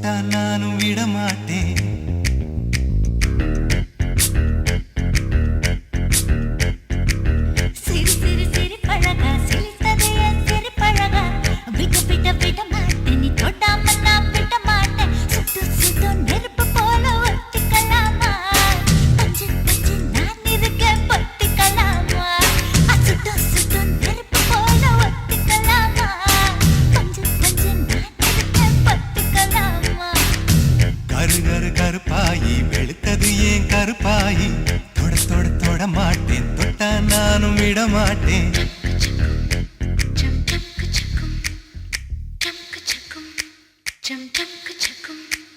தொட்டா நானும் விடமாட்டேன். கருப்பாயி வெளுத்தது ஏன் கருப்பாயி தொட தொட தொட மாட்டேன் தொட்டா நானும் விட மாட்டேன். Jump,